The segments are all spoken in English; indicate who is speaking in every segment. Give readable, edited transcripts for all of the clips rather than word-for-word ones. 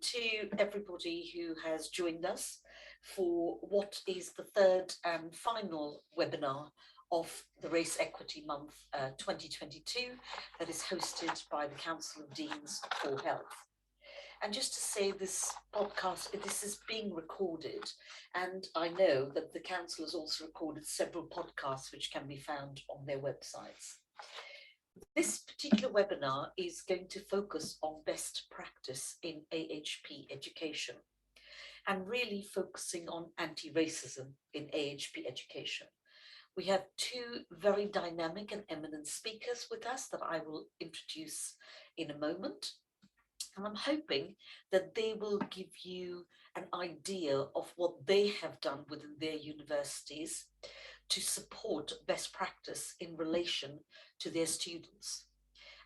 Speaker 1: to everybody who has joined us for what is the third and final webinar of the Race Equity Month 2022 that is hosted by the Council of Deans for Health. And just to say, this podcast, this is being recorded, and I know that the Council has also recorded several podcasts which can be found on their websites. This particular webinar is going to focus on best practice in AHP education and really focusing on anti-racism in AHP education. We have two very dynamic and eminent speakers with us that I will introduce in a moment. And I'm hoping that they will give you an idea of what they have done within their universities to support best practice in relation to their students.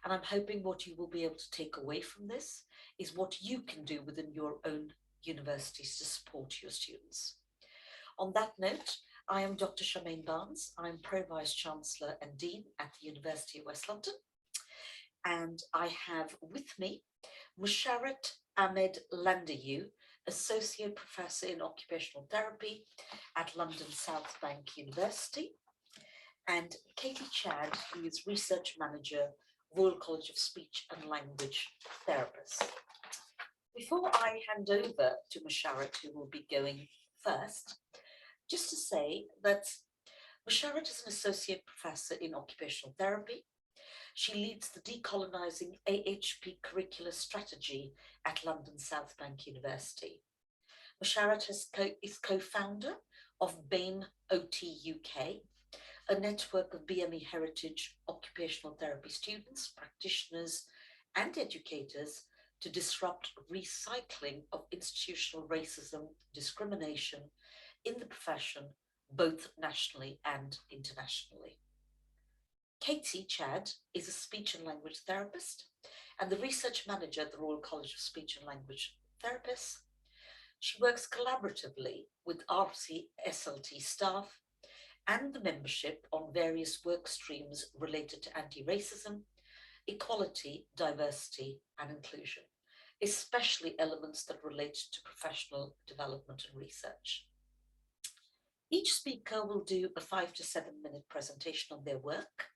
Speaker 1: And I'm hoping what you will be able to take away from this is what you can do within your own universities to support your students. On that note, I am Dr. Charmagne Barnes. I'm Pro Vice Chancellor and Dean at the University of West London. And I have with me Musharrat Ahmed-Landeryou, Associate Professor in Occupational Therapy at London South Bank University, and Katie Chad, who is Research Manager, Royal College of Speech and Language Therapists. Before I hand over to Musharrat, who will be going first, just to say that Musharrat is an Associate Professor in Occupational Therapy. She leads the Decolonising AHP Curricular Strategy at London South Bank University. Musharrat is co-founder of BAME OT UK, a network of BME heritage occupational therapy students, practitioners, and educators to disrupt recycling of institutional racism, discrimination in the profession, both nationally and internationally. Katie Chad is a speech and language therapist and the research manager at the Royal College of Speech and Language Therapists. She works collaboratively with RCSLT staff and the membership on various work streams related to anti-racism, equality, diversity, and inclusion, especially elements that relate to professional development and research. Each speaker will do a 5 to 7 minute presentation on their work,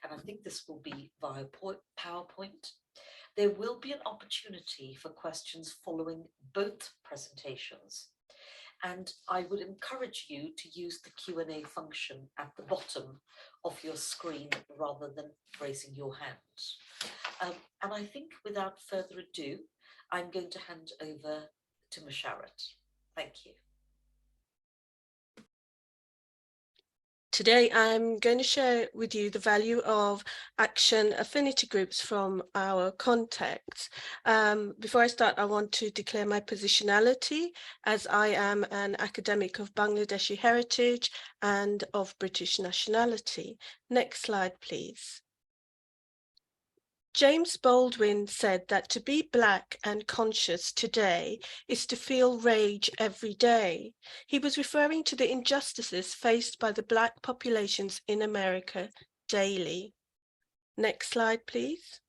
Speaker 1: and I think this will be via PowerPoint. There will be an opportunity for questions following both presentations, and I would encourage you to use the Q&A function at the bottom of your screen rather than raising your hand. And I think without further ado, I'm going to hand over to Musharrat. Thank you.
Speaker 2: Today, I'm going to share with you the value of action affinity groups from our context. Before I start, I want to declare my positionality, as I am an academic of Bangladeshi heritage and of British nationality. Next slide, please. James Baldwin said that to be Black and conscious today is to feel rage every day. He was referring to the injustices faced by the Black populations in America daily. Next slide, please.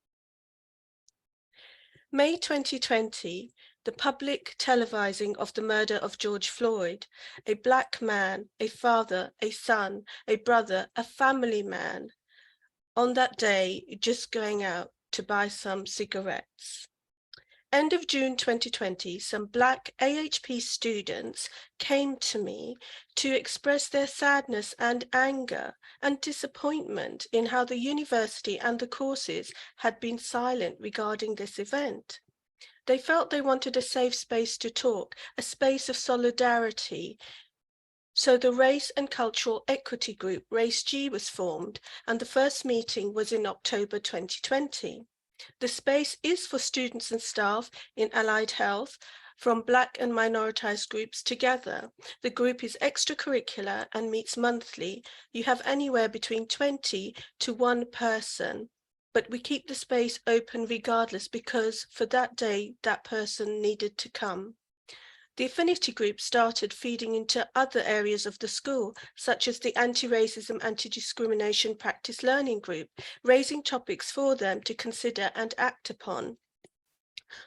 Speaker 2: May 2020, the public televising of the murder of George Floyd, a Black man, a father, a son, a brother, a family man, on that day, just going out to buy some cigarettes. End of June 2020, some Black AHP students came to me to express their sadness and anger and disappointment in how the university and the courses had been silent regarding this event. They felt they wanted a safe space to talk, a space of solidarity. So the Race and Cultural Equity Group, RACE-G, was formed, and the first meeting was in October 2020. The space is for students and staff in allied health from Black and minoritized groups together. The group is extracurricular and meets monthly. You have anywhere between 20 to 1 person, but we keep the space open regardless because for that day, that person needed to come. The affinity group started feeding into other areas of the school, such as the Anti-Racism, Anti-Discrimination Practice Learning Group, raising topics for them to consider and act upon.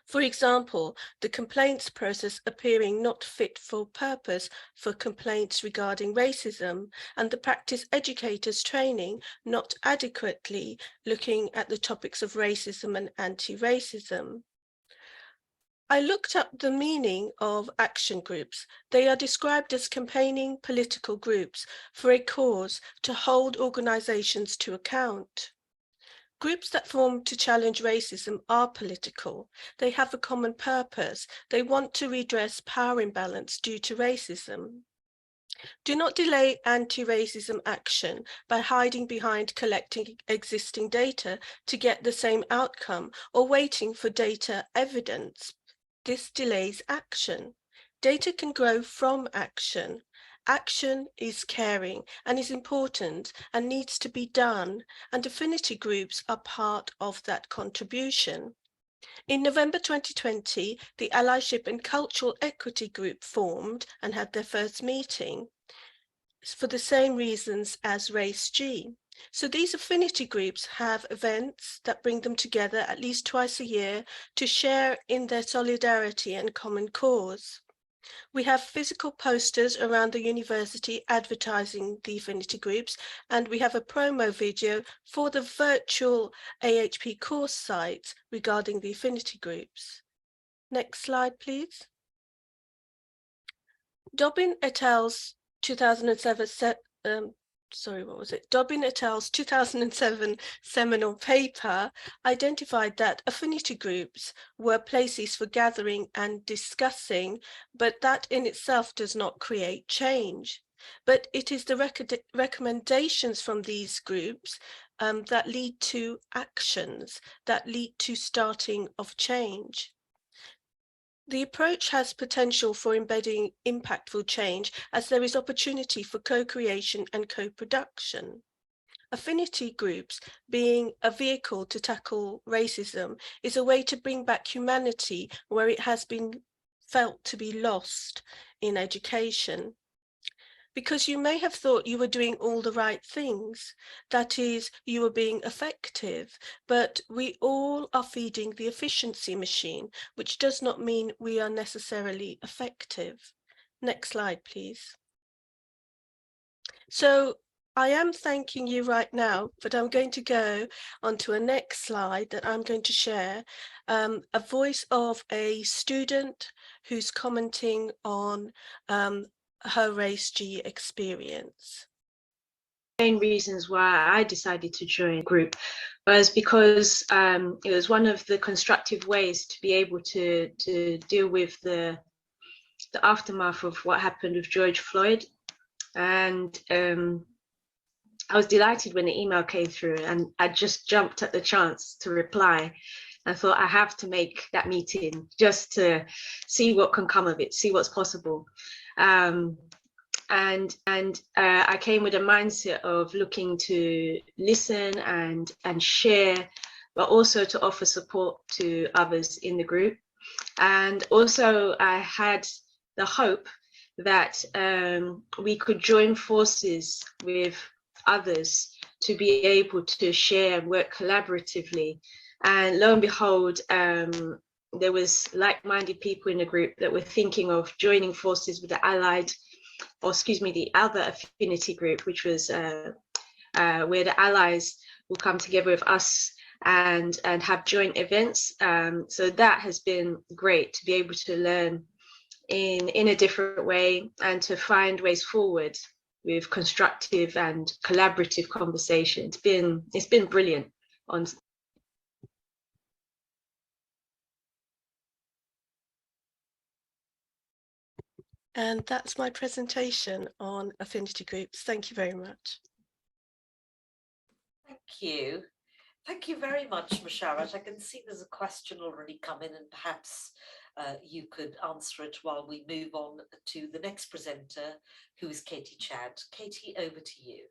Speaker 2: For example, the complaints process appearing not fit for purpose for complaints regarding racism, and the practice educators training not adequately looking at the topics of racism and anti-racism. I looked up the meaning of action groups. They are described as campaigning political groups for a cause to hold organizations to account. Groups that form to challenge racism are political. They have a common purpose. They want to redress power imbalance due to racism. Do not delay anti-racism action by hiding behind collecting existing data to get the same outcome or waiting for data evidence. This delays action. Data can grow from action. Action is caring and is important and needs to be done, and affinity groups are part of that contribution. In November 2020, the Allyship and Cultural Equity Group formed and had their first meeting for the same reasons as Race G. So these affinity groups have events that bring them together at least twice a year to share in their solidarity and common cause. We have physical posters around the university advertising the affinity groups, and we have a promo video for the virtual AHP course sites regarding the affinity groups. Next slide, please. Dobbin et al.'s 2007 Dobbin et al.'s 2007 seminal paper identified that affinity groups were places for gathering and discussing, but that in itself does not create change. But it is the recommendations from these groups that lead to actions, that lead to starting of change. The approach has potential for embedding impactful change as there is opportunity for co-creation and co-production. Affinity groups, being a vehicle to tackle racism, is a way to bring back humanity where it has been felt to be lost in education. Because you may have thought you were doing all the right things, that is, you were being effective, but we all are feeding the efficiency machine, which does not mean we are necessarily effective. Next slide, please. So I am thanking you right now, but I'm going to go on to a next slide that I'm going to share, a voice of a student who's commenting on her Race G experience.
Speaker 3: Main reasons why I decided to join the group was because it was one of the constructive ways to be able to deal with the aftermath of what happened with George Floyd. And I was delighted when the email came through, and I just jumped at the chance to reply. I thought I have to make that meeting just to see what can come of it, see what's possible. And I came with a mindset of looking to listen and share, but also to offer support to others in the group. And also I had the hope that we could join forces with others to be able to share and work collaboratively. And lo and behold, there was like-minded people in the group that were thinking of joining forces with the other affinity group, which was where the allies will come together with us and have joint events. So that has been great to be able to learn in a different way and to find ways forward with constructive and collaborative conversation. It's been brilliant.
Speaker 2: And that's my presentation on affinity groups. Thank you very much.
Speaker 1: Thank you. Thank you very much, Musharrat. I can see there's a question already come in, and perhaps you could answer it while we move on to the next presenter, who is Katie Chad. Katie, over to you.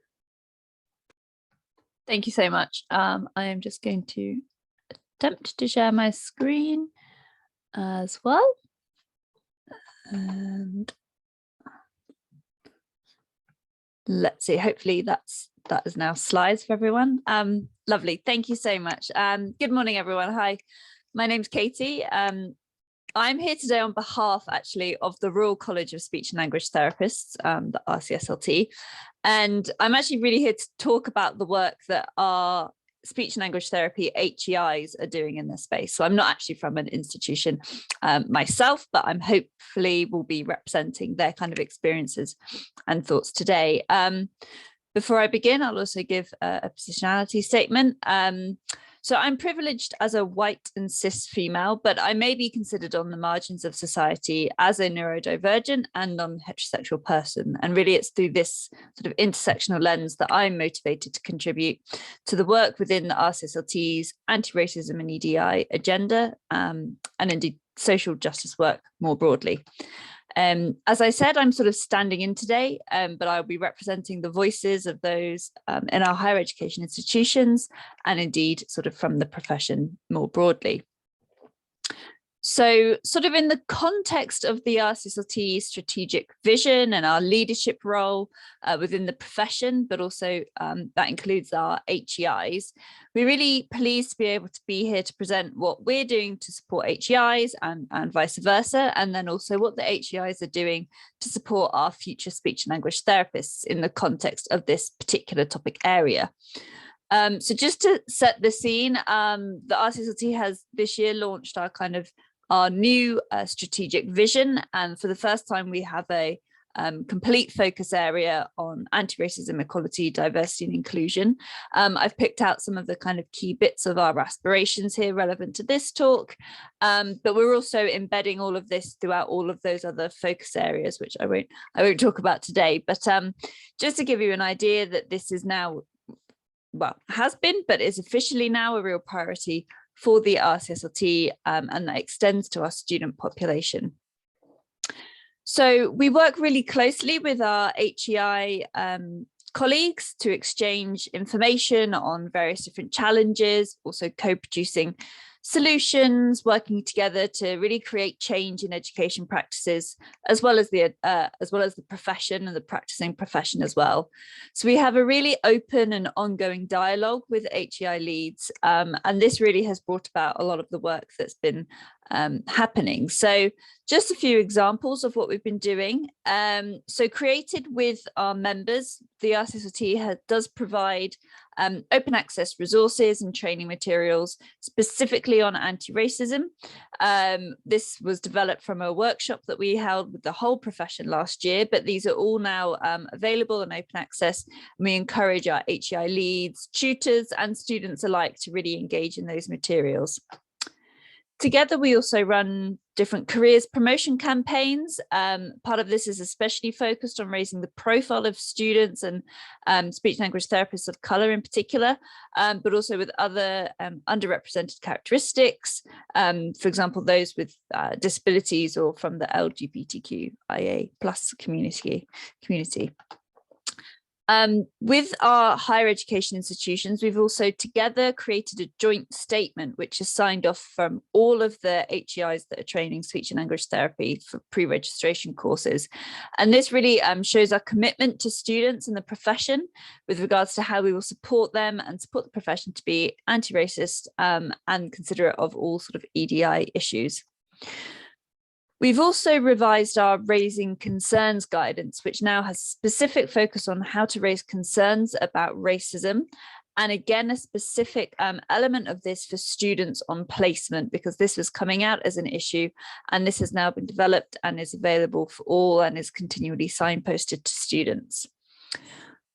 Speaker 4: Thank you so much. I am just going to attempt to share my screen as well. And let's see, hopefully that is now slides for everyone. Lovely, thank you so much. Good morning, everyone. Hi. my name's Katie. I'm here today on behalf, actually, of the Royal College of Speech and Language Therapists, the RCSLT. And I'm actually really here to talk about the work that our speech and language therapy HEIs are doing in this space. So I'm not actually from an institution myself, but I'm hopefully will be representing their kind of experiences and thoughts today. Before I begin, I'll also give a positionality statement. So I'm privileged as a white and cis female, but I may be considered on the margins of society as a neurodivergent and non-heterosexual person. And really it's through this sort of intersectional lens that I'm motivated to contribute to the work within the RCSLT's anti-racism and EDI agenda, and indeed social justice work more broadly. As I said, I'm sort of standing in today, but I'll be representing the voices of those in our higher education institutions and indeed sort of from the profession more broadly. So sort of in the context of the RCSLT strategic vision and our leadership role within the profession, but also that includes our HEIs, we're really pleased to be able to be here to present what we're doing to support HEIs and vice versa, and then also what the HEIs are doing to support our future speech and language therapists in the context of this particular topic area. So just to set the scene, the RCSLT has this year launched our new strategic vision, and for the first time we have a complete focus area on anti-racism, equality, diversity and inclusion. I've picked out some of the kind of key bits of our aspirations here relevant to this talk, but we're also embedding all of this throughout all of those other focus areas, which I won't talk about today. But just to give you an idea that this is now, well, has been, but is officially now a real priority for the RCSLT, and that extends to our student population. So we work really closely with our HEI colleagues to exchange information on various different challenges, also co-producing solutions, working together to really create change in education practices, as well as the profession and the practicing profession as well. So we have a really open and ongoing dialogue with HEI leads, and this really has brought about a lot of the work that's been happening. So just a few examples of what we've been doing. So created with our members, the RCSLT does provide open access resources and training materials specifically on anti-racism. This was developed from a workshop that we held with the whole profession last year, but these are all now available and open access. And we encourage our HEI leads, tutors and students alike to really engage in those materials. Together, we also run different careers promotion campaigns. Part of this is especially focused on raising the profile of students and speech language therapists of colour in particular, but also with other underrepresented characteristics, for example, those with disabilities or from the LGBTQIA+ community. With our higher education institutions, we've also together created a joint statement which is signed off from all of the HEIs that are training speech and language therapy for pre-registration courses. And this really shows our commitment to students and the profession with regards to how we will support them and support the profession to be anti-racist and considerate of all sort of EDI issues. We've also revised our raising concerns guidance, which now has specific focus on how to raise concerns about racism. And again, a specific element of this for students on placement, because this was coming out as an issue and this has now been developed and is available for all and is continually signposted to students.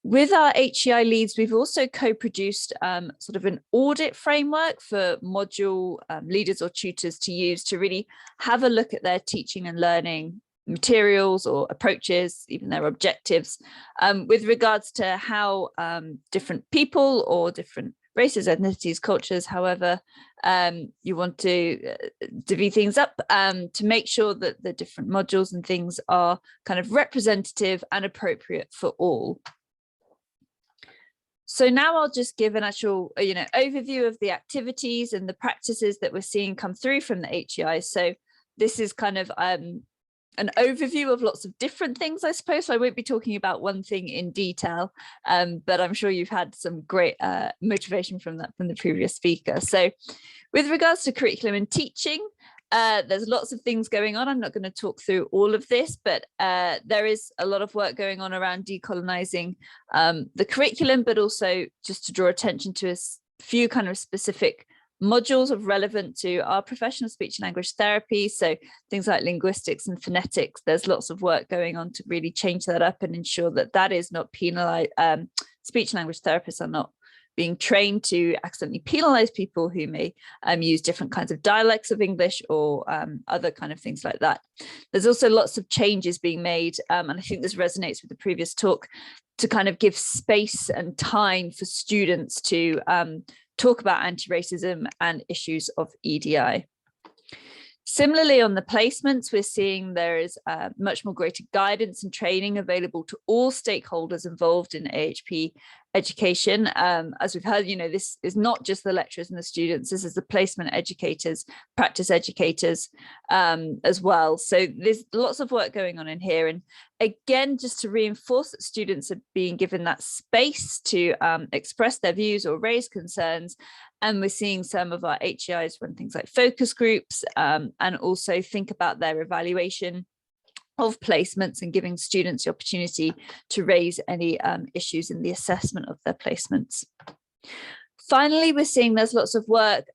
Speaker 4: With our HEI leads, we've also co-produced sort of an audit framework for module leaders or tutors to use to really have a look at their teaching and learning materials or approaches, even their objectives, with regards to how different people or different races, ethnicities, cultures, however you want to divvy things up, to make sure that the different modules and things are kind of representative and appropriate for all. So now I'll just give an actual, overview of the activities and the practices that we're seeing come through from the HEI. So this is kind of an overview of lots of different things, I suppose. So I won't be talking about one thing in detail, but I'm sure you've had some great motivation from the previous speaker. So with regards to curriculum and teaching, there's lots of things going on. I'm not going to talk through all of this, but there is a lot of work going on around decolonizing the curriculum, but also just to draw attention to a few kind of specific modules of relevant to our profession of speech and language therapy. So things like linguistics and phonetics, there's lots of work going on to really change that up and ensure that that is not penalized. Speech and language therapists are not being trained to accidentally penalize people who may use different kinds of dialects of English or other kind of things like that. There's also lots of changes being made, and I think this resonates with the previous talk, to kind of give space and time for students to talk about anti-racism and issues of EDI. Similarly, on the placements, we're seeing there is much more greater guidance and training available to all stakeholders involved in AHP education. As we've heard, this is not just the lecturers and the students, this is the placement educators, practice educators as well. So there's lots of work going on in here. And again, just to reinforce that students are being given that space to express their views or raise concerns. And we're seeing some of our HEIs run things like focus groups and also think about their evaluation of placements and giving students the opportunity to raise any issues in the assessment of their placements. Finally, we're seeing there's lots of work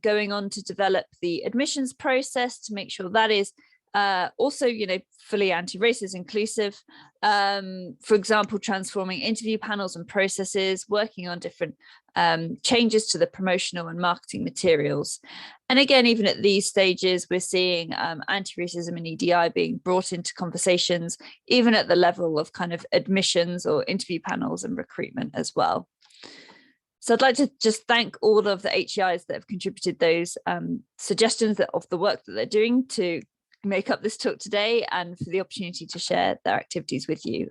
Speaker 4: going on to develop the admissions process to make sure that is also, fully anti-racist inclusive. For example, transforming interview panels and processes, working on different changes to the promotional and marketing materials. And again, even at these stages, we're seeing anti-racism and EDI being brought into conversations, even at the level of kind of admissions or interview panels and recruitment as well. So I'd like to just thank all of the HEIs that have contributed those suggestions of the work that they're doing to make up this talk today and for the opportunity to share their activities with you.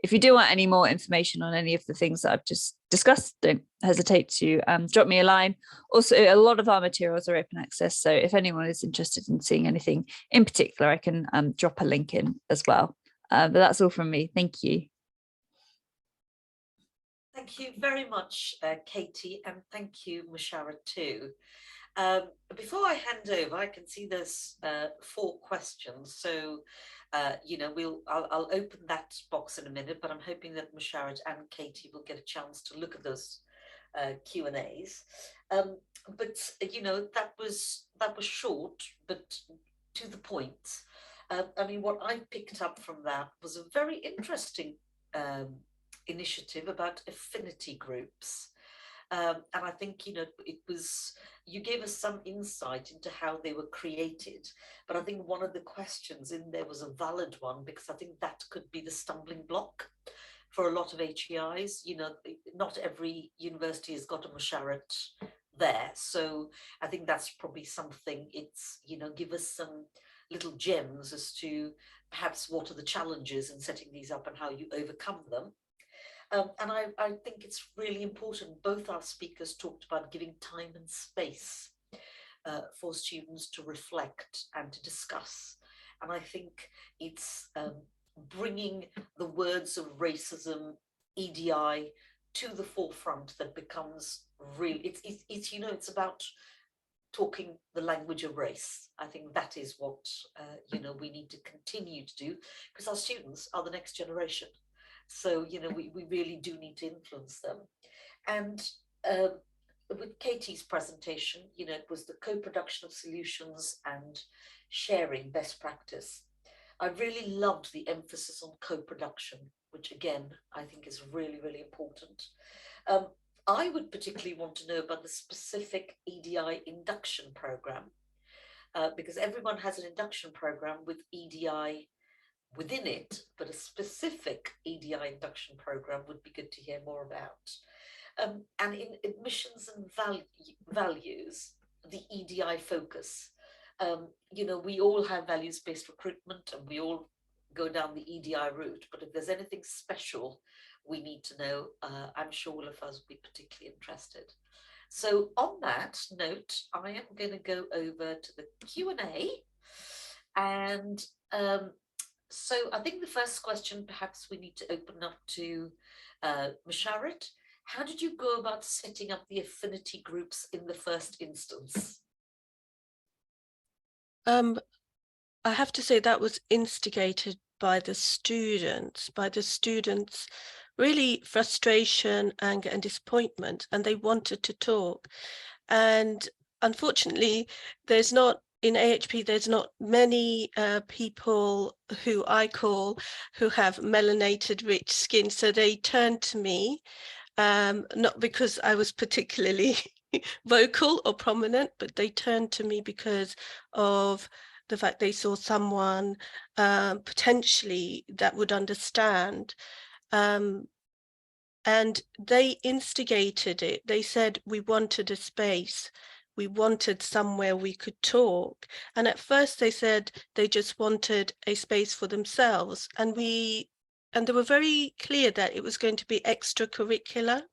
Speaker 4: If you do want any more information on any of the things that I've just discussed, don't hesitate to drop me a line. Also, a lot of our materials are open access, so if anyone is interested in seeing anything in particular, I can drop a link in as well. But that's all from me. Thank you.
Speaker 1: Thank you very much, Katie, and thank you, Musharrat, too. Before I hand over, I can see there's 4 questions, so I'll open that box in a minute, but I'm hoping that Musharrat and Katie will get a chance to look at those Q&As. But that was short, but to the point. I mean, what I picked up from that was a very interesting initiative about affinity groups. And I think, you gave us some insight into how they were created, but I think one of the questions in there was a valid one, because I think that could be the stumbling block for a lot of HEIs. Not every university has got a Musharrat there. So I think that's probably something, it's, give us some little gems as to perhaps what are the challenges in setting these up and how you overcome them. And I think it's really important. Both our speakers talked about giving time and space for students to reflect and to discuss. And I think it's bringing the words of racism, EDI to the forefront that becomes real. It's about talking the language of race. I think that is what, we need to continue to do, because our students are the next generation. So, we really do need to influence them. And with Katie's presentation, it was the co-production of solutions and sharing best practice. I really loved the emphasis on co-production, which again, I think is really, really important. I would particularly want to know about the specific EDI induction program, because everyone has an induction program with EDI within it, but a specific EDI induction program would be good to hear more about. And in admissions and values, the EDI focus, we all have values-based recruitment and we all go down the EDI route, but if there's anything special we need to know, I'm sure all of us will be particularly interested. So on that note, I am going to go over to the Q&A. And And so I think the first question perhaps we need to open up to Musharrat. How did you go about setting up the affinity groups in the first instance?
Speaker 2: I have to say that was instigated by the students really frustration, anger and disappointment, and they wanted to talk. And unfortunately, there's not, in AHP, there's not many people who I call who have melanated rich skin. So they turned to me, not because I was particularly vocal or prominent, but they turned to me because of the fact they saw someone potentially that would understand. And they instigated it. They said we wanted a space. We wanted somewhere we could talk. And at first they said they just wanted a space for themselves. And they were very clear that it was going to be extracurricular.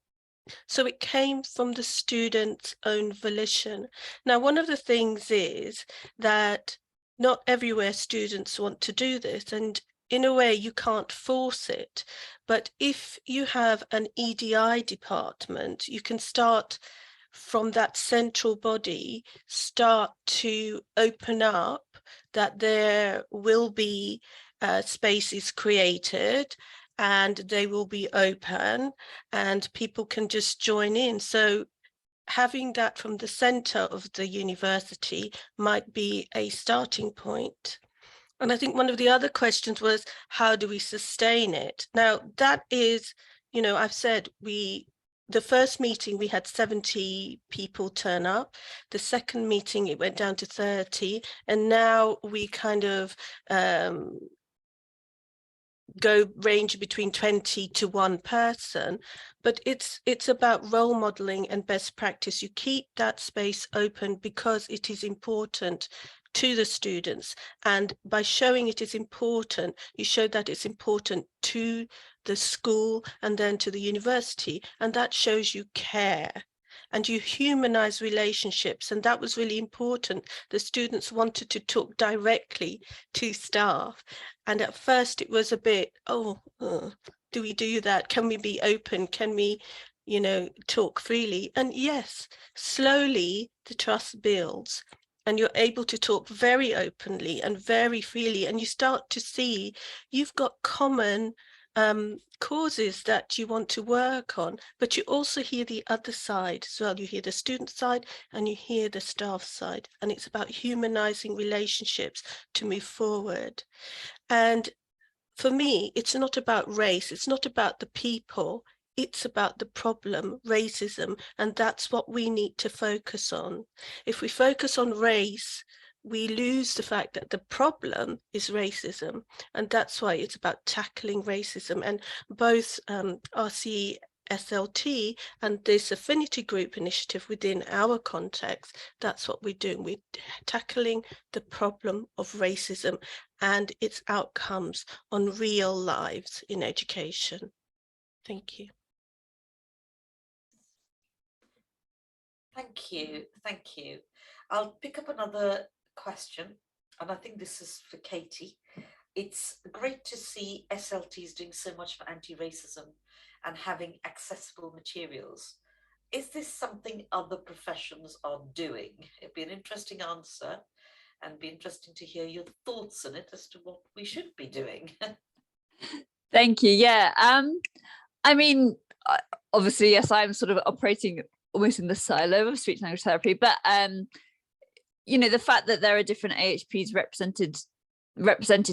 Speaker 2: So it came from the students' own volition. Now, one of the things is that not everywhere students want to do this, and in a way you can't force it. But if you have an EDI department, you can start from that central body, start to open up that there will be spaces created, and they will be open and people can just join in. So having that from the center of the university might be a starting point. And I think one of the other questions was, how do we sustain it? Now that is, you know, I've said the first meeting we had 70 people turn up. The second meeting it went down to 30, and now we kind of range between 20 to 1 person, but it's about role modeling and best practice. You keep that space open because it is important to the students, and by showing it is important, you show that it's important to the school and then to the university, and that shows you care. And you humanize relationships, and that was really important. The students wanted to talk directly to staff, and at first it was a bit, do we do that? Can we be open? Can we, you know, talk freely? And yes, slowly the trust builds, and you're able to talk very openly and very freely, and you start to see you've got common causes that you want to work on, but you also hear the other side as well. You hear the student side and you hear the staff side, and it's about humanizing relationships to move forward. And for me, it's not about race, it's not about the people, it's about the problem, racism, and that's what we need to focus on. If we focus on race, we lose the fact that the problem is racism, and that's why it's about tackling racism. And both RCSLT and this affinity group initiative within our context, that's what we're doing. We're tackling the problem of racism and its outcomes on real lives in education. Thank you.
Speaker 1: Thank you. Thank you. I'll pick up another question, and I think this is for Katie. It's great to see SLTs doing so much for anti-racism and having accessible materials. Is this something other professions are doing? It'd be an interesting answer, and be interesting to hear your thoughts on it as to what we should be doing.
Speaker 4: Thank you. Yeah. I mean, obviously, yes, I'm sort of operating almost in the silo of speech language therapy, but you know, the fact that there are different AHPs represented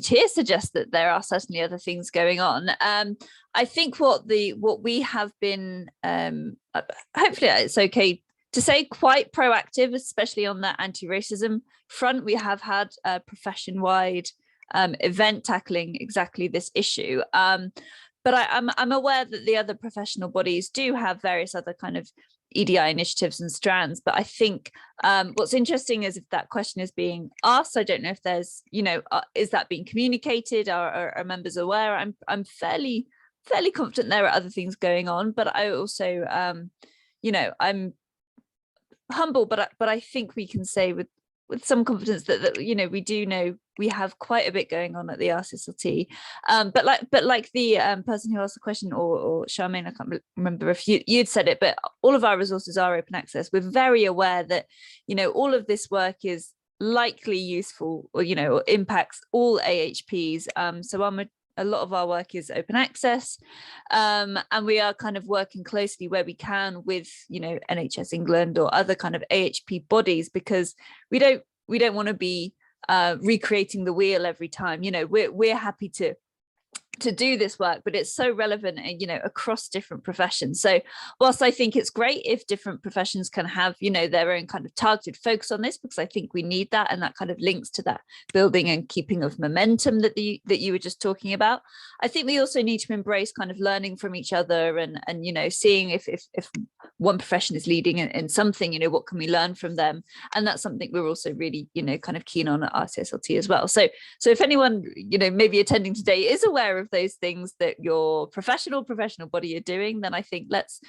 Speaker 4: here suggests that there are certainly other things going on. I think what we have been, hopefully it's okay to say, quite proactive, especially on the anti-racism front. We have had a profession-wide event tackling exactly this issue. But I'm aware that the other professional bodies do have various other kind of EDI initiatives and strands. But I think what's interesting is if that question is being asked, I don't know if there's, you know, is that being communicated? Are members aware? I'm fairly confident there are other things going on, but I also, you know, I'm humble, but I think we can say with some confidence that you know, we do know we have quite a bit going on at the RCSLT, but like the person who asked the question, or Charmaine, I can't remember if you'd said it, but all of our resources are open access. We're very aware that, you know, all of this work is likely useful, or, you know, impacts all AHPs. So a lot of our work is open access, and we are kind of working closely where we can with, you know, NHS England or other kind of AHP bodies, because we don't want to be recreating the wheel every time. You know, we're happy to do this work, but it's so relevant, you know, across different professions. So whilst I think it's great if different professions can have, you know, their own kind of targeted focus on this, because I think we need that, and that kind of links to that building and keeping of momentum that you were just talking about. I think we also need to embrace kind of learning from each other, and you know, seeing if one profession is leading in something, you know, what can we learn from them? And that's something we're also really, you know, kind of keen on at RCSLT as well. So if anyone, you know, maybe attending today is aware of those things that your professional body are doing, then I think let's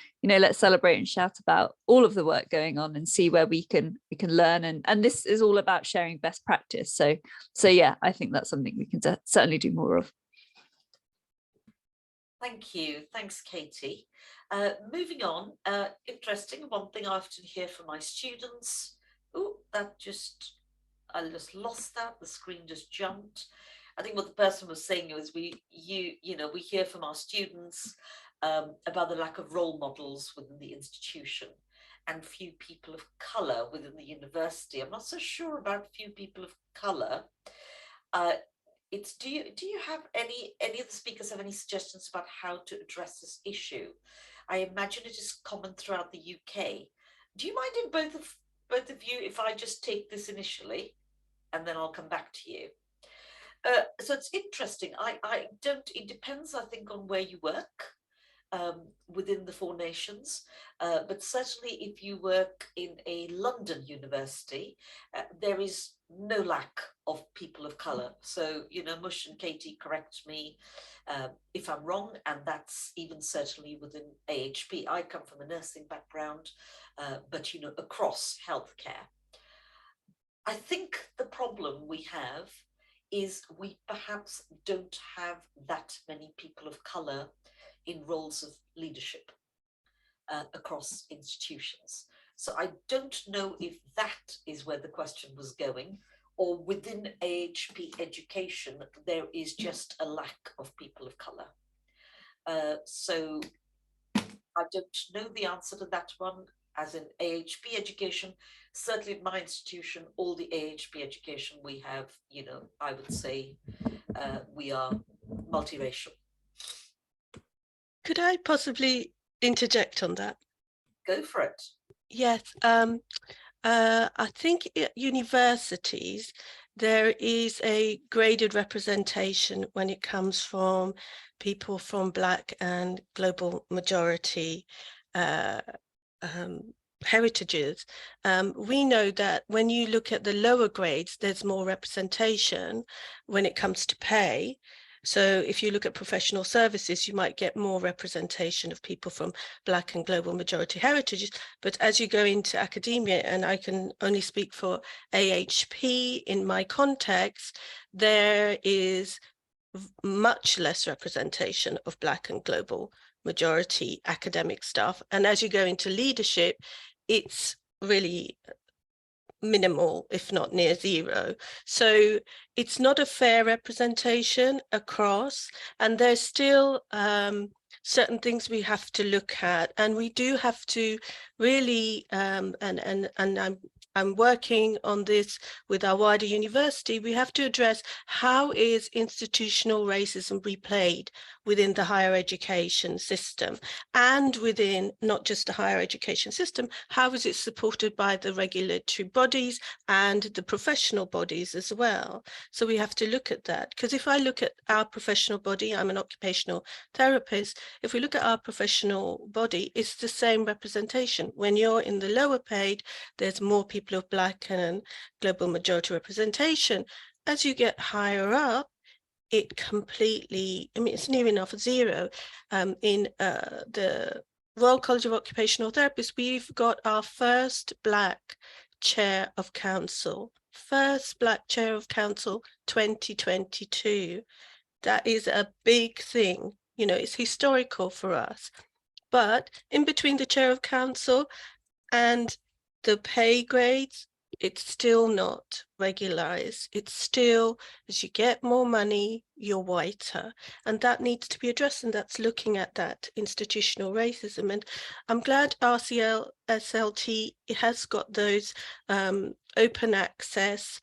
Speaker 4: celebrate and shout about all of the work going on and see where we can learn, and this is all about sharing best practice. So yeah, I think that's something we can certainly do more of.
Speaker 1: Thank you. Thanks, Katie. Moving on, interesting, one thing I often hear from my students, I just lost that, the screen just jumped. I think what the person was saying is we hear from our students about the lack of role models within the institution and few people of colour within the university. I'm not so sure about few people of colour. Do you have any of the speakers have any suggestions about how to address this issue? I imagine it is common throughout the UK. Do you mind in both of you if I just take this initially, and then I'll come back to you? So it's interesting. It depends, I think, on where you work within the Four Nations, but certainly if you work in a London university, there is no lack of people of colour. So, you know, Mush and Katie, correct me if I'm wrong, and that's even certainly within AHP. I come from a nursing background, but, you know, across healthcare. I think the problem we have is we perhaps don't have that many people of colour in roles of leadership across institutions. So I don't know if that is where the question was going, or within AHP education, there is just a lack of people of colour. So I don't know the answer to that one. As in AHP education, certainly in my institution, all the AHP education we have, you know, I would say we are multiracial.
Speaker 2: Could I possibly interject on that?
Speaker 1: Go for it.
Speaker 2: Yes, I think at universities there is a graded representation when it comes from people from Black and global majority heritages. We know that when you look at the lower grades, there's more representation when it comes to pay. So if you look at professional services, you might get more representation of people from Black and global majority heritages. But as you go into academia, and I can only speak for AHP in my context, there is much less representation of Black and global majority academic staff. And as you go into leadership, it's really minimal, if not near zero. So it's not a fair representation across, and there's still certain things we have to look at, and we do have to really and I'm working on this with our wider university. We have to address how is institutional racism replayed within the higher education system, and within not just the higher education system, how is it supported by the regulatory bodies and the professional bodies as well. So we have to look at that, because if I look at our professional body, I'm an occupational therapist, if we look at our professional body, it's the same representation. When you're in the lower paid, there's more people of Black and global majority representation. As you get higher up, it completely, I mean, it's near enough zero. In the Royal College of Occupational Therapists, we've got our first Black chair of council. First Black chair of council 2022. That is a big thing. You know, it's historical for us. But in between the chair of council and the pay grades, it's still not regularized. It's still, as you get more money, you're whiter. And that needs to be addressed, and that's looking at that institutional racism. And I'm glad RCSLT has got those open access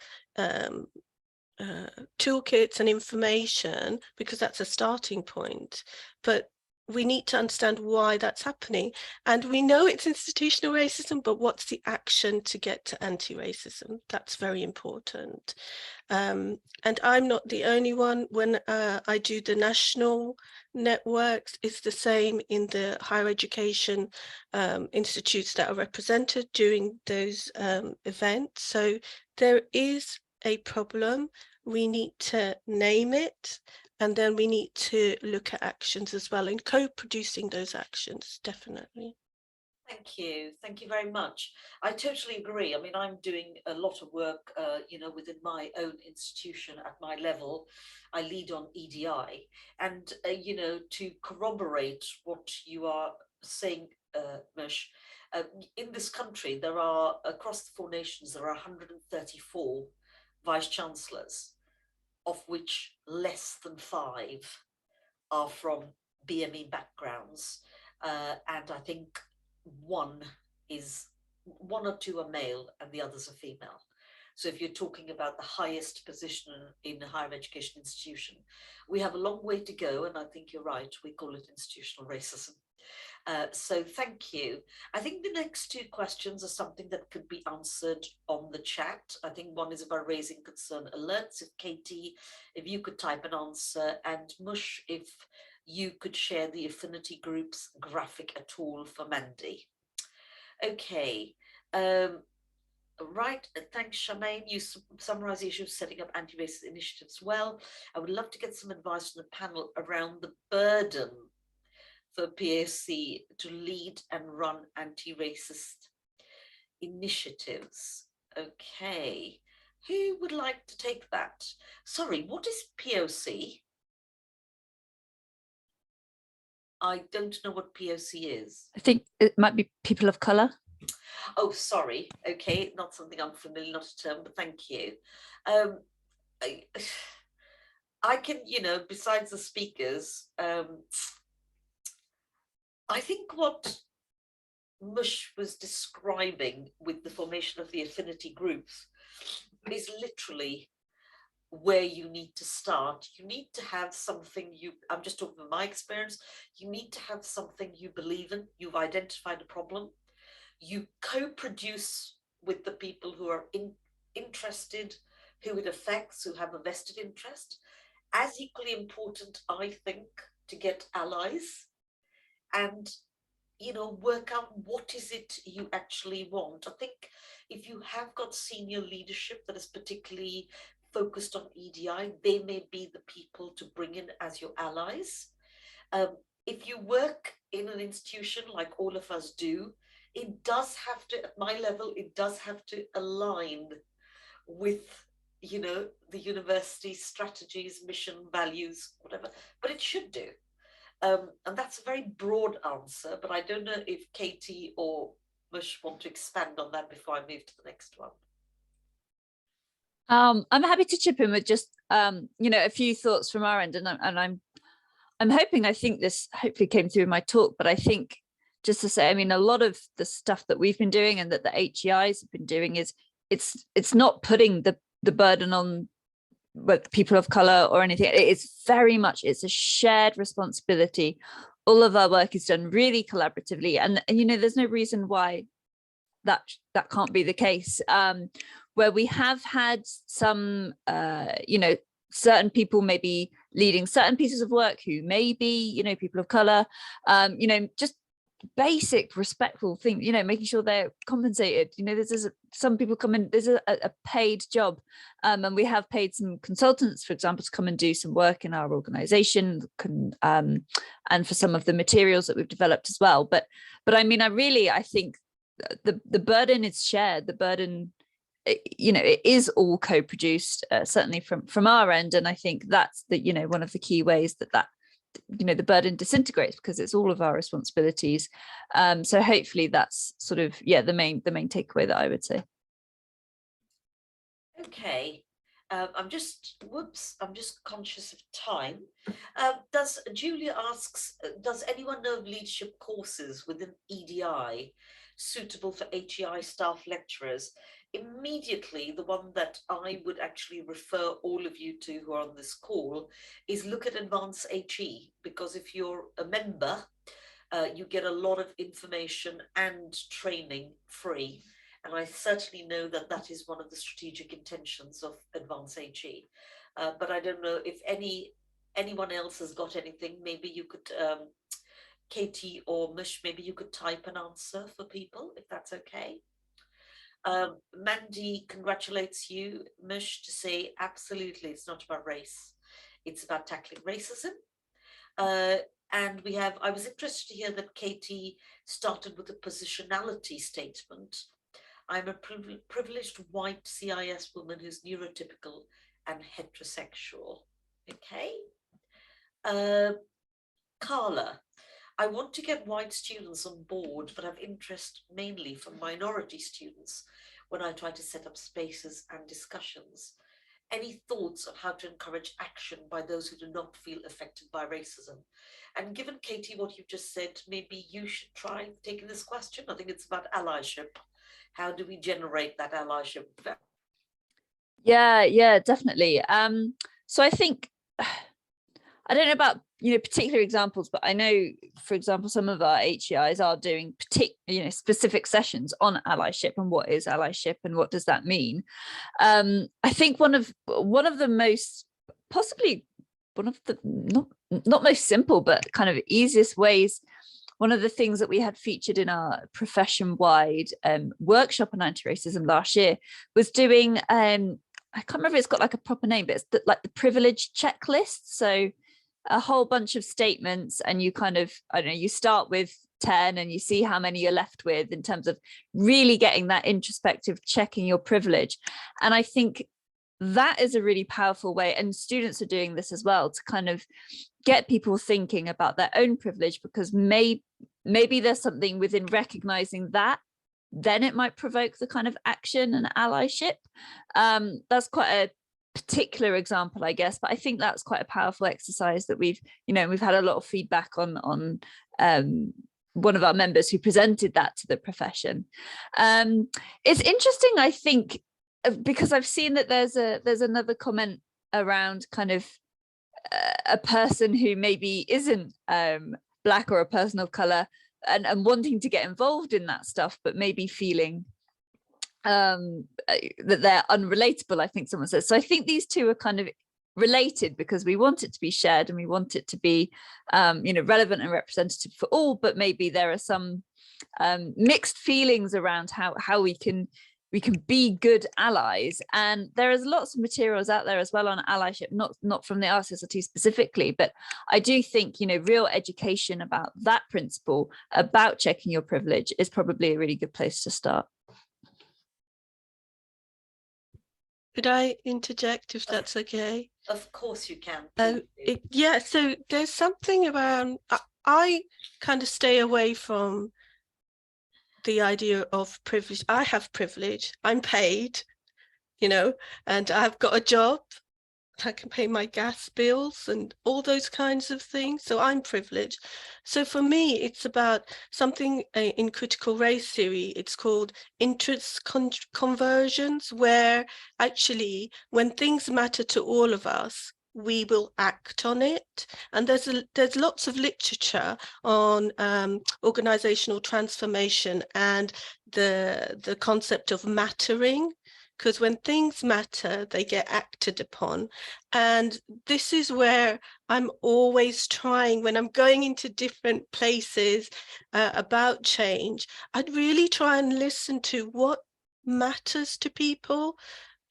Speaker 2: toolkits and information, because that's a starting point. But we need to understand why that's happening. And we know it's institutional racism, but what's the action to get to anti-racism? That's very important. And I'm not the only one. When I do the national networks, it's the same in the higher education institutes that are represented during those events. So there is a problem. We need to name it, and then we need to look at actions as well, and co-producing those actions, definitely.
Speaker 1: Thank you very much. I totally agree. I mean, I'm doing a lot of work, you know, within my own institution at my level. I lead on EDI, and you know, to corroborate what you are saying, Mush, in this country, there are, across the 4 nations, there are 134 vice chancellors, of which less than 5 are from BME backgrounds, and I think one or two are male and the others are female. So if you're talking about the highest position in a higher education institution, we have a long way to go, and I think you're right, we call it institutional racism. So thank you. I think the next 2 questions are something that could be answered on the chat. I think one is about raising concern alerts. If Katie, if you could type an answer, and Mush, if you could share the affinity group's graphic at all for Mandy. Okay. Right, thanks, Charmaine. You summarise the issue of setting up anti-racist initiatives well. I would love to get some advice from the panel around the burden for PAC to lead and run anti-racist initiatives. Okay, who would like to take that? Sorry, what is POC? I don't know what POC is.
Speaker 4: I think it might be people of colour.
Speaker 1: Oh, sorry. Okay, not something I'm familiar, not a term, but thank you. I can, you know, besides the speakers, I think what Mush was describing with the formation of the affinity groups is literally where you need to start. You need to have something I'm just talking from my experience, you need to have something you believe in. You've identified a problem. You co-produce with the people who are interested, who it affects, who have a vested interest. As equally important, I think, to get allies and, you know, work out what is it you actually want. I think if you have got senior leadership that is particularly focused on EDI, they may be the people to bring in as your allies. If you work in an institution like all of us do, it does have to, at my level, it does have to align with, you know, the university's strategies, mission, values, whatever, but it should do. And that's a very broad answer, but I don't know if Katie or Mush want to expand on that before I move to the next one.
Speaker 4: I'm happy to chip in with just you know, a few thoughts from our end, and I'm hoping, I think this hopefully came through in my talk, but I think just to say, I mean, a lot of the stuff that we've been doing and that the HEIs have been doing is it's not putting the burden on people of color or anything. It's very much, it's a shared responsibility. All of our work is done really collaboratively, and you know, there's no reason why that can't be the case. Where we have had some you know, certain people maybe leading certain pieces of work who may be, you know, people of color, you know, just basic respectful thing, you know, making sure they're compensated. You know, there's some people come in, there's a paid job, and we have paid some consultants, for example, to come and do some work in our organization, and for some of the materials that we've developed as well. But I mean, I think the burden is shared. The burden, it is all co-produced, certainly from our end. And I think that's one of the key ways that the burden disintegrates, because it's all of our responsibilities. So hopefully that's sort of, the main takeaway that I would say.
Speaker 1: Okay. I'm just conscious of time. Julia asks, does anyone know of leadership courses within EDI suitable for HEI staff lecturers? Immediately, the one that I would actually refer all of you to who are on this call is look at Advanced HE, because if you're a member, you get a lot of information and training free. And I certainly know that that is one of the strategic intentions of Advanced HE. But I don't know if anyone else has got anything. Maybe you could, Katie or Mish, maybe you could type an answer for people, if that's okay. Mandy congratulates you, Mish, to say absolutely, it's not about race. It's about tackling racism. And I was interested to hear that Katie started with a positionality statement. I'm a privileged white CIS woman who's neurotypical and heterosexual. Okay. Carla, I want to get white students on board, but have interest mainly from minority students when I try to set up spaces and discussions. Any thoughts on how to encourage action by those who do not feel affected by racism? And given, Katie, what you've just said, maybe you should try taking this question. I think it's about allyship. How do we generate that allyship?
Speaker 4: Yeah, definitely. So I think, I don't know about particular examples, but I know, for example, some of our HEIs are doing specific sessions on allyship and what is allyship and what does that mean. I think one of the most, possibly one of the not most simple, but kind of easiest ways. One of the things that we had featured in our profession-wide workshop on anti-racism last year was doing, I can't remember if it's got like a proper name, but it's like the privilege checklist. So a whole bunch of statements, and you kind of, I don't know, you start with 10 and you see how many you're left with in terms of really getting that introspective checking your privilege. And I think that is a really powerful way, and students are doing this as well, to kind of get people thinking about their own privilege, because maybe there's something within recognizing that, then it might provoke the kind of action and allyship. That's quite a particular example, I guess, but I think that's quite a powerful exercise that we've had a lot of feedback on one of our members who presented that to the profession. It's interesting, I think, because I've seen that there's another comment around kind of a person who maybe isn't Black or a person of color and wanting to get involved in that stuff, but maybe feeling that they're unrelatable, I think someone says. So I think these two are kind of related, because we want it to be shared and we want it to be relevant and representative for all, but maybe there are some mixed feelings around how we can be good allies. And there is lots of materials out there as well on allyship, not from the RCSLT specifically, but I do think real education about that principle, about checking your privilege, is probably a really good place to start.
Speaker 2: Could I interject, if that's okay?
Speaker 1: Of course you can.
Speaker 2: Yeah, so there's something around, I kind of stay away from the idea of privilege. I have privilege, I'm paid, and I've got a job, I can pay my gas bills and all those kinds of things, so I'm privileged. So for me, it's about something in critical race theory, it's called interest conversions, where actually when things matter to all of us, we will act on it. And there's lots of literature on organizational transformation and the concept of mattering, because when things matter, they get acted upon. And this is where I'm always trying, when I'm going into different places about change, I'd really try and listen to what matters to people.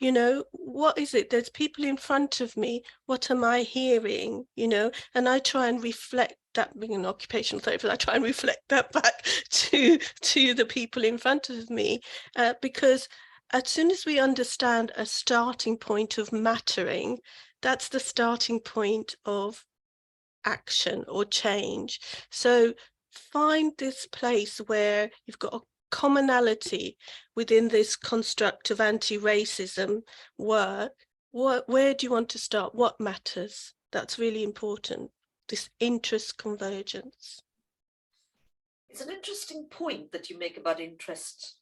Speaker 2: you know, what is it? There's people in front of me. What am I hearing? You know, and I try and reflect that. Being an occupational therapist, I try and reflect that back to the people in front of me, because as soon as we understand a starting point of mattering, that's the starting point of action or change. So find this place where you've got a commonality within this construct of anti-racism work. Where do you want to start? What matters? That's really important, this interest convergence.
Speaker 1: It's an interesting point that you make about interest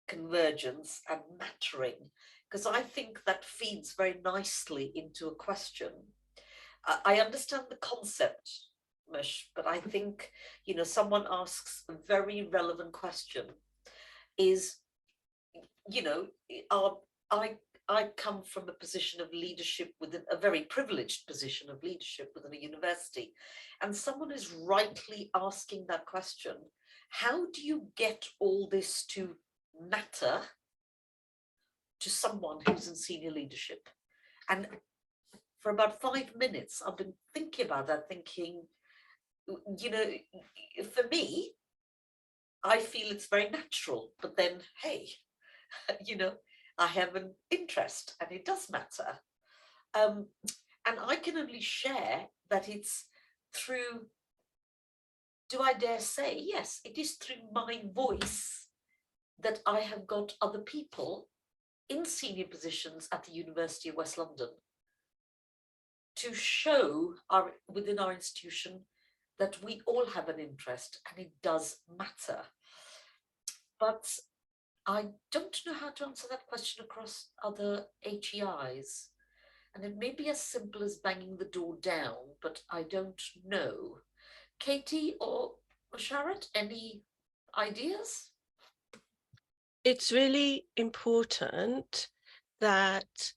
Speaker 1: convergence and mattering, because I think that feeds very nicely into a question. I understand the concept, Mush, but I think, you know, someone asks a very relevant question is, you know, I come from a position of leadership within a very privileged position of leadership within a university, and someone is rightly asking that question. How do you get all this to matter to someone who's in senior leadership? And for about 5 minutes, I've been thinking about that, thinking, you know, for me, I feel it's very natural, but then, hey, you know, I have an interest and it does matter. And I can only share that it's through, do I dare say, yes, it is through my voice that I have got other people in senior positions at the University of West London to show within our institution that we all have an interest and it does matter. But I don't know how to answer that question across other HEIs. And it may be as simple as banging the door down, but I don't know. Katie or Musharrat, any ideas?
Speaker 2: It's really important that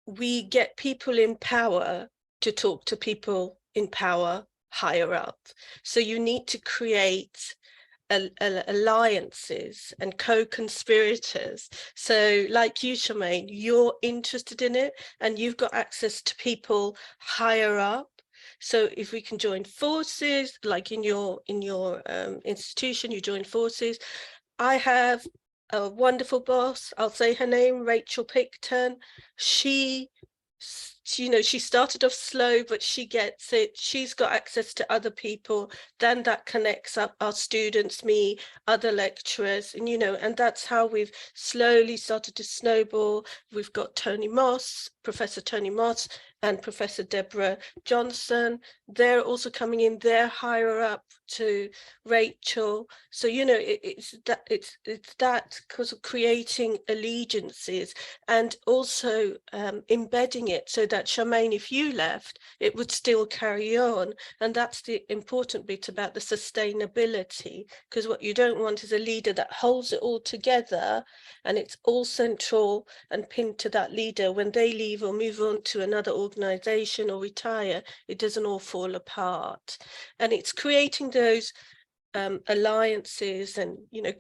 Speaker 2: we get people in power to talk to people in power higher up. So you need to create alliances and co-conspirators. So like you, Charmagne, you're interested in it and you've got access to people higher up. So if we can join forces, like in your institution, you join forces. I have a wonderful boss. I'll say her name, Rachel Picton. She, you know, she started off slow, but she gets it. She's got access to other people. Then that connects up our students, me, other lecturers, and, you know, and that's how we've slowly started to snowball. We've got Tony Moss, Professor Tony Moss, and Professor Deborah Johnson. They're also coming in. They're higher up to Rachel. So, you know, it's that because of creating allegiances and also embedding it so that, Charmagne, if you left, it would still carry on. And that's the important bit about the sustainability, because what you don't want is a leader that holds it all together and it's all central and pinned to that leader. When they leave or move on to another organization or retire, it doesn't all fall apart. And it's creating those alliances, and, you know,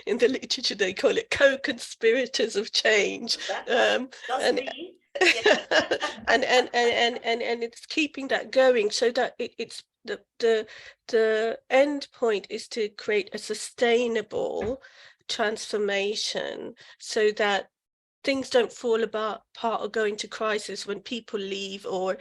Speaker 2: in the literature they call it co-conspirators of change.
Speaker 1: That's me.
Speaker 2: and it's keeping that going so that it's the end point is to create a sustainable transformation so that things don't fall apart or go into crisis when people leave, or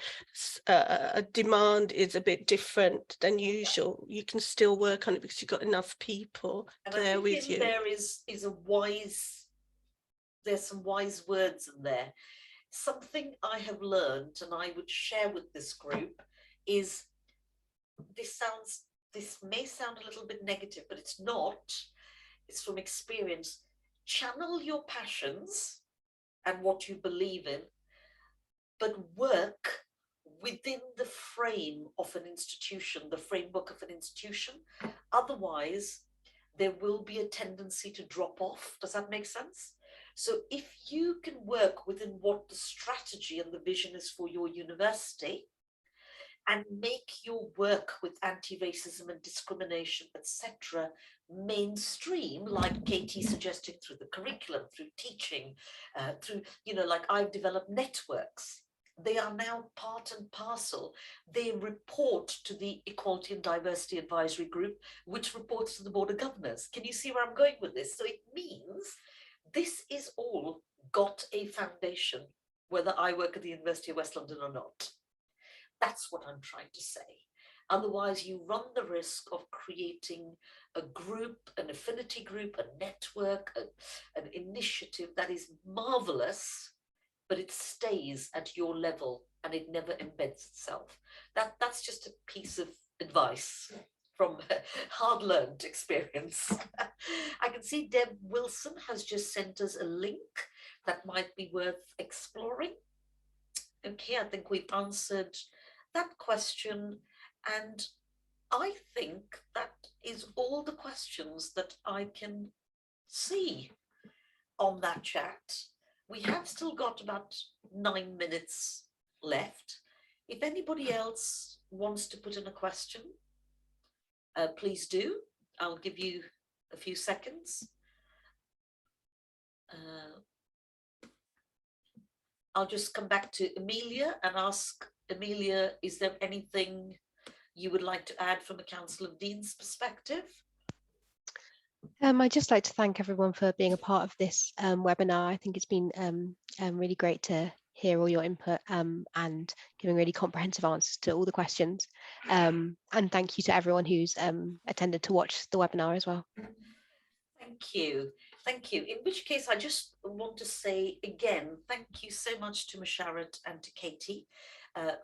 Speaker 2: a demand is a bit different than usual. You can still work on it because you've got enough people
Speaker 1: and
Speaker 2: there with you.
Speaker 1: There is a wise, there's some wise words in there. Something I have learned and I would share with this group is, this may sound a little bit negative, but it's not. It's from experience. Channel your passions and what you believe in, but work within the frame of an institution, the framework of an institution. Otherwise, there will be a tendency to drop off. Does that make sense? So if you can work within what the strategy and the vision is for your university, and make your work with anti-racism and discrimination, etc., mainstream, like Katie suggested, through the curriculum, through teaching, through, you know, like I've developed networks. They are now part and parcel. They report to the Equality and Diversity Advisory Group, which reports to the Board of Governors. Can you see where I'm going with this? So it means this is all got a foundation, whether I work at the University of West London or not. That's what I'm trying to say. Otherwise, you run the risk of creating a group, an affinity group, a network, an initiative that is marvelous, but it stays at your level and it never embeds itself. That's just a piece of advice from hard-learned experience. I can see Deb Wilson has just sent us a link that might be worth exploring. Okay, I think we've answered that question, and I think that is all the questions that I can see on that chat. We have still got about 9 minutes left. If anybody else wants to put in a question, please do. I'll give you a few seconds. I'll just come back to Amelia and ask Amelia, is there anything you would like to add from a Council of Deans perspective?
Speaker 5: I'd just like to thank everyone for being a part of this webinar. I think it's been really great to hear all your input and giving really comprehensive answers to all the questions. And thank you to everyone who's attended to watch the webinar as well.
Speaker 1: Thank you. Thank you. In which case, I just want to say again, thank you so much to Musharrat and to Katie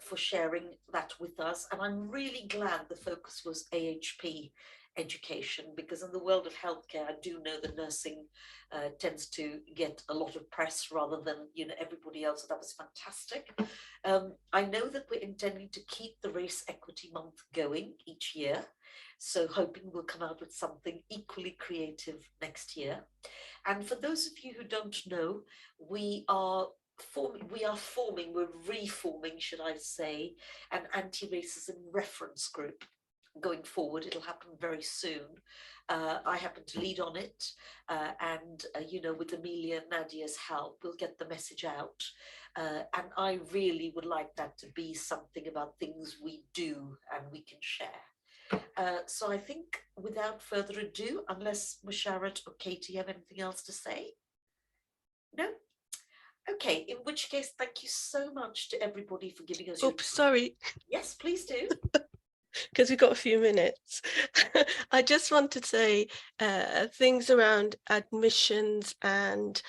Speaker 1: for sharing that with us. And I'm really glad the focus was AHP education, because in the world of healthcare, I do know that nursing tends to get a lot of press rather than, you know, everybody else. So that was fantastic. I know that we're intending to keep the Race Equity Month going each year. So hoping we'll come out with something equally creative next year. And for those of you who don't know, we're reforming, should I say, an anti-racism reference group going forward. It'll happen very soon. I happen to lead on it, and you know, with Amelia and Nadia's help, we'll get the message out. And I really would like that to be something about things we do and we can share. So I think without further ado, unless Musharrat or Katie have anything else to say? No? Okay, in which case, thank you so much to everybody for giving us your time.
Speaker 2: Sorry.
Speaker 1: Yes, please do.
Speaker 2: Because we've got a few minutes. I just want to say things around admissions and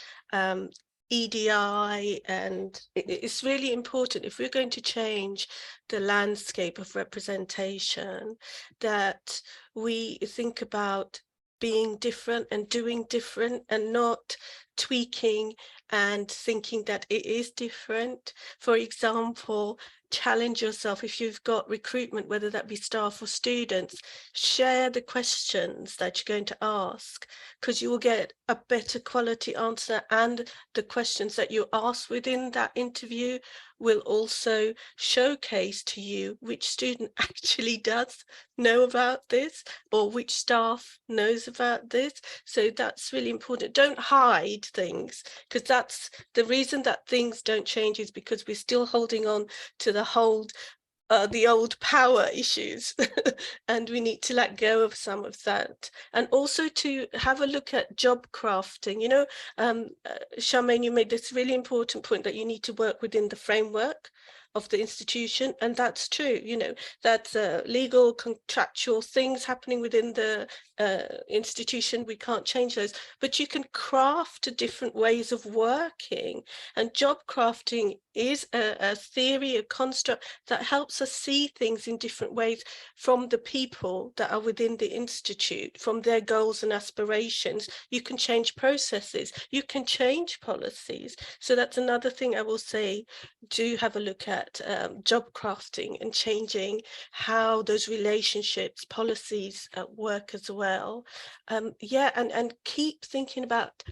Speaker 2: EDI, and it's really important if we're going to change the landscape of representation that we think about being different and doing different and not tweaking and thinking that it is different. For example, challenge yourself. If you've got recruitment, whether that be staff or students, share the questions that you're going to ask, because you will get a better quality answer, and the questions that you ask within that interview will also showcase to you which student actually does know about this or which staff knows about this. So that's really important. Don't hide things, because that's the reason that things don't change, is because we're still holding on to the old power issues and we need to let go of some of that. And also to have a look at job crafting. You know, Charmaine, you made this really important point that you need to work within the framework of the institution, and that's true. You know, that's legal, contractual things happening within the institution. We can't change those, but you can craft different ways of working, and job crafting is a theory, a construct that helps us see things in different ways from the people that are within the institute, from their goals and aspirations. You can change processes, you can change policies. So that's another thing I will say, do have a look at job crafting and changing how those relationships, policies work as well. Yeah, and keep thinking about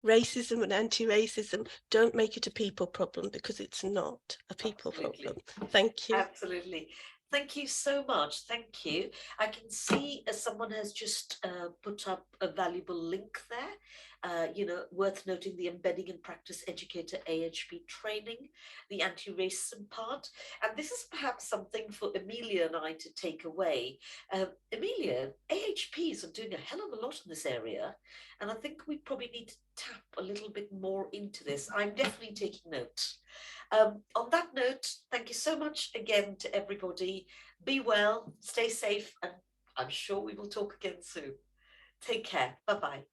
Speaker 2: racism and anti-racism. Don't make it a people problem, because it's not a people problem. Thank you.
Speaker 1: Absolutely. Thank you so much. Thank you. I can see someone has just put up a valuable link there. Worth noting, the Embedding in Practice Educator AHP training, the anti-racism part. And this is perhaps something for Amelia and I to take away. Amelia, AHPs are doing a hell of a lot in this area. And I think we probably need to tap a little bit more into this. I'm definitely taking note. On that note, thank you so much again to everybody. Be well, stay safe, and I'm sure we will talk again soon. Take care. Bye-bye.